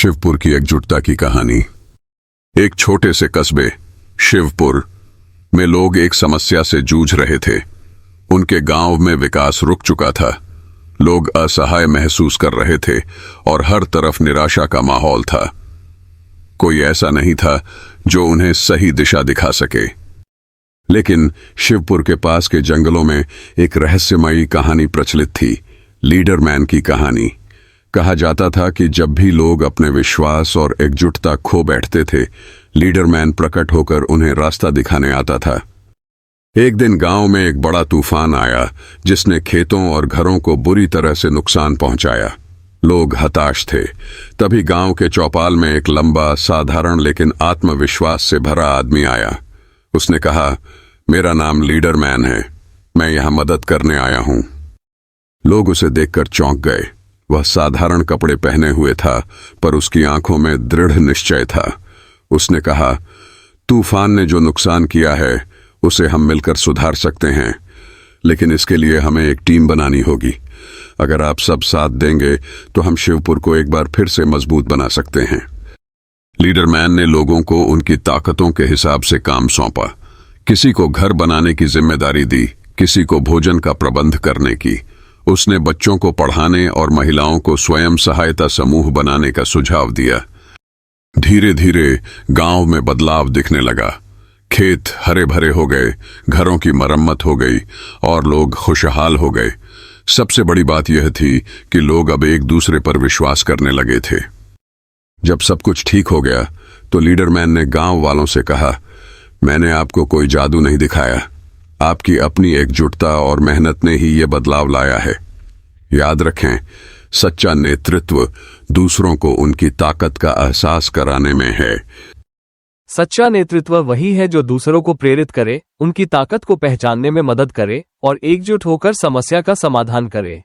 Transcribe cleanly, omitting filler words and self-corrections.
शिवपुर की एकजुटता की कहानी। एक छोटे से कस्बे शिवपुर में लोग एक समस्या से जूझ रहे थे। उनके गांव में विकास रुक चुका था। लोग असहाय महसूस कर रहे थे और हर तरफ निराशा का माहौल था। कोई ऐसा नहीं था जो उन्हें सही दिशा दिखा सके। लेकिन शिवपुर के पास के जंगलों में एक रहस्यमयी कहानी प्रचलित थी, लीडरमैन की कहानी। कहा जाता था कि जब भी लोग अपने विश्वास और एकजुटता खो बैठते थे, लीडरमैन प्रकट होकर उन्हें रास्ता दिखाने आता था। एक दिन गांव में एक बड़ा तूफान आया जिसने खेतों और घरों को बुरी तरह से नुकसान पहुंचाया। लोग हताश थे। तभी गांव के चौपाल में एक लंबा, साधारण लेकिन आत्मविश्वास से भरा आदमी आया। उसने कहा, मेरा नाम लीडरमैन है, मैं यहां मदद करने आया हूं। लोग उसे देखकर चौंक गए। वह साधारण कपड़े पहने हुए था, पर उसकी आंखों में दृढ़ निश्चय था। उसने कहा, तूफान ने जो नुकसान किया है उसे हम मिलकर सुधार सकते हैं, लेकिन इसके लिए हमें एक टीम बनानी होगी। अगर आप सब साथ देंगे तो हम शिवपुर को एक बार फिर से मजबूत बना सकते हैं। लीडरमैन ने लोगों को उनकी ताकतों के हिसाब से काम सौंपा। किसी को घर बनाने की जिम्मेदारी दी, किसी को भोजन का प्रबंध करने की। उसने बच्चों को पढ़ाने और महिलाओं को स्वयं सहायता समूह बनाने का सुझाव दिया। धीरे धीरे गांव में बदलाव दिखने लगा। खेत हरे भरे हो गए, घरों की मरम्मत हो गई और लोग खुशहाल हो गए। सबसे बड़ी बात यह थी कि लोग अब एक दूसरे पर विश्वास करने लगे थे। जब सब कुछ ठीक हो गया तो लीडरमैन ने गांव वालों से कहा, मैंने आपको कोई जादू नहीं दिखाया, आपकी अपनी एकजुटता और मेहनत ने ही यह बदलाव लाया है। याद रखें, सच्चा नेतृत्व दूसरों को उनकी ताकत का एहसास कराने में है। सच्चा नेतृत्व वही है जो दूसरों को प्रेरित करे, उनकी ताकत को पहचानने में मदद करे और एकजुट होकर समस्या का समाधान करे।